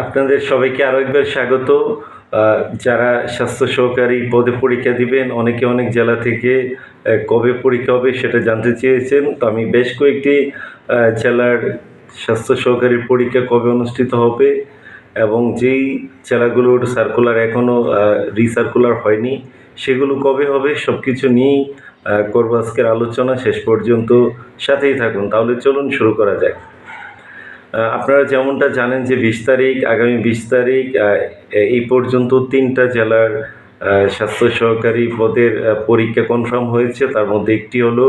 আপনাদের সবাইকে আরও একবার স্বাগত। যারা স্বাস্থ্য সহকারী পদে পরীক্ষা দিবেন, অনেকে অনেক জেলা থেকে কবে পরীক্ষা হবে সেটা জানতে চেয়েছেন। তো আমি বেশ কয়েকটি জেলার স্বাস্থ্য সহকারীর পরীক্ষা কবে অনুষ্ঠিত হবে এবং যেই জেলাগুলোর সার্কুলার এখনও রিসার্কুলার হয়নি সেগুলো কবে হবে সব কিছু নিয়েই করব আজকের আলোচনা। শেষ পর্যন্ত সাথেই থাকুন। তাহলে চলুন শুরু করা যাক। আপনারা যেমনটা জানেন যে আগামী ২০ তারিখ এই পর্যন্ত ৩টা জেলার স্বাস্থ্য সহকারী পদের পরীক্ষা কনফার্ম হয়েছে। তার মধ্যে একটি হলো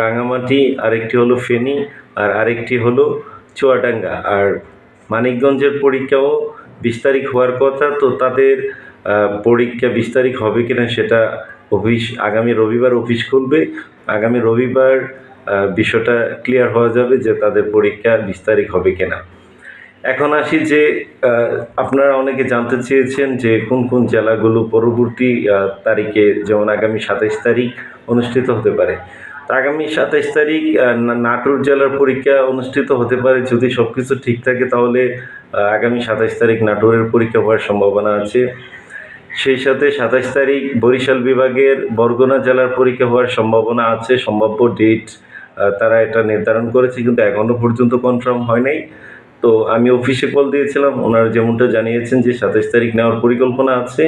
রাঙামাটি, আরেকটি হলো ফেনী, আর আরেকটি হলো চুয়াডাঙ্গা। আর মানিকগঞ্জের পরীক্ষাও ২০ তারিখ হওয়ার কথা। তো তাদের পরীক্ষা ২০ তারিখ হবে কিনা সেটা আগামী রবিবার অফিস খুলবে। আগামী রবিবার বিষয়টা ক্লিয়ার হওয়া যাবে যে তাদের পরীক্ষা ২০ তারিখ হবে কিনা। এখন আসি যে আপনারা অনেকে জানতে চেয়েছেন যে কোন কোন জেলাগুলো পরবর্তী তারিখে, যেমন আগামী ২৭ তারিখ অনুষ্ঠিত হতে পারে। তো আগামী ২৭ তারিখ নাটোর জেলার পরীক্ষা অনুষ্ঠিত হতে পারে যদি সব কিছু ঠিক থাকে। তাহলে আগামী ২৭ তারিখ নাটোরের পরীক্ষা হওয়ার সম্ভাবনা আছে। সেই সাথে ২৭ তারিখ বরিশাল বিভাগের বরগুনা জেলার পরীক্ষা হওয়ার সম্ভাবনা আছে। সম্ভাব্য ডেট তারা এটা নির্ধারণ করেছে, কিন্তু এখনও পর্যন্ত কনফার্ম হয় নাই। তো আমি অফিসে কল দিয়েছিলাম, ওনারা যেমনটা জানিয়েছেন যে ২৭ তারিখ নেওয়ার পরিকল্পনা আছে।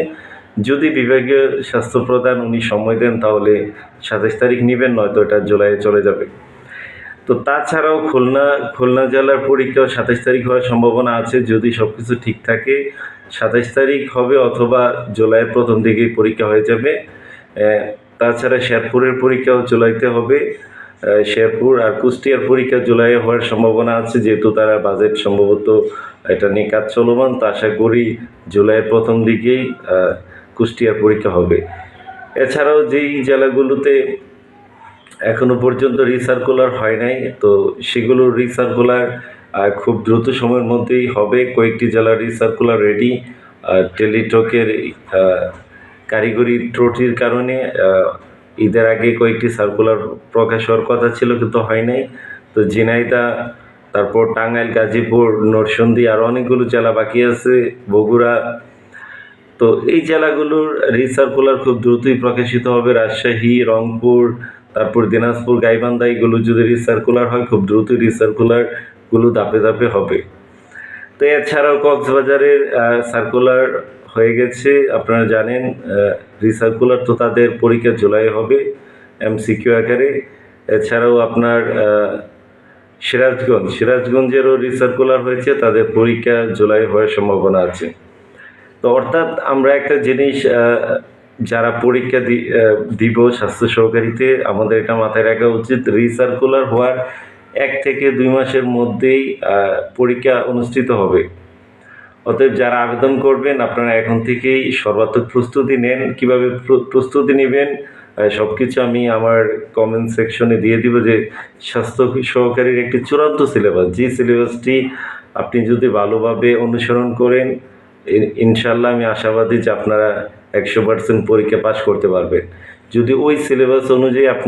যদি বিভাগীয় স্বাস্থ্য প্রধান উনি সময় দেন তাহলে ২৭ তারিখ নেবেন, নয়তো এটা জুলাইয়ে চলে যাবে। তো তাছাড়াও খুলনা জেলার পরীক্ষাও ২৭ তারিখ হওয়ার সম্ভাবনা আছে যদি সব কিছু ঠিক থাকে। ২৭ তারিখ হবে অথবা জুলাইয়ের প্রথম দিকেই পরীক্ষা হয়ে যাবে। তাছাড়া শেরপুরের পরীক্ষাও জুলাইতে হবে। শেরপুর আর কুষ্টিয়ার পরীক্ষা জুলাইয়ে হওয়ার সম্ভাবনা আছে, যেহেতু তারা বাজেট সম্ভবত এটা নিয়ে কাজ চলমান। তো আশা করি জুলাইয়ের প্রথম দিকেই কুষ্টিয়ার পরীক্ষা হবে। এছাড়াও যেই জেলাগুলোতে এখনো পর্যন্ত রিসার্কুলার হয় নাই, তো সেগুলোর রিসার্কুলার খুব দ্রুত সময়ের মধ্যেই হবে। কয়েকটি জেলার রিসার্কুলার রেডি। টেলিটকের কারিগরি ত্রুটির কারণে ঈদের আগে কয়েকটি সার্কুলার প্রকাশ হওয়ার কথা ছিল, কিন্তু হয় নাই। তো ঝিনাইদহ, তারপর টাঙ্গাইল, গাজীপুর, নরসিংদী, আর অনেকগুলো জেলা বাকি আছে, বগুড়া। তো এই জেলাগুলোর রিসার্কুলার খুব দ্রুতই প্রকাশিত হবে। রাজশাহী, রংপুর, তারপর দিনাজপুর, গাইবান্ধা, এগুলো যদি রিসার্কুলার হয় খুব দ্রুতই রিসার্কুলারগুলো ধাপে ধাপে হবে। তো এছাড়াও কক্সবাজারের সার্কুলার হয়ে গেছে, আপনারা জানেন। রিসার্কুলার তো তাদের পরীক্ষা জুলাই হবে এমসিকিউ আকারে। এছাড়াও আপনার সিরাজগঞ্জেরও রিসার্কুলার হয়েছে, তাদের পরীক্ষা জুলাই হওয়ার সম্ভাবনা আছে। তো অর্থাৎ আমরা একটা জিনিস যারা পরীক্ষা দিব স্বাস্থ্য সহকারীতে, আমাদের এটা মাথায় রাখা উচিত, রিসার্কুলার হওয়ার ১ থেকে ২ মাসের মধ্যেই পরীক্ষা অনুষ্ঠিত হবে। অতএব যারা আবেদন করবেন আপনারা এখন থেকেই সর্বাত্মক প্রস্তুতি নেন। কীভাবে প্রস্তুতি নেবেন সব কিছু আমি আমার কমেন্ট সেকশনে দিয়ে দিব। যে স্বাস্থ্য সহকারীর একটি চূড়ান্ত সিলেবাস, যে সিলেবাসটি আপনি যদি ভালোভাবে অনুসরণ করেন, ইনশাল্লাহ আমি আশাবাদী যে আপনারা ১০০% পরীক্ষা পাস করতে পারবেন। যদি ওই সিলেবাস অনুযায়ী আপনি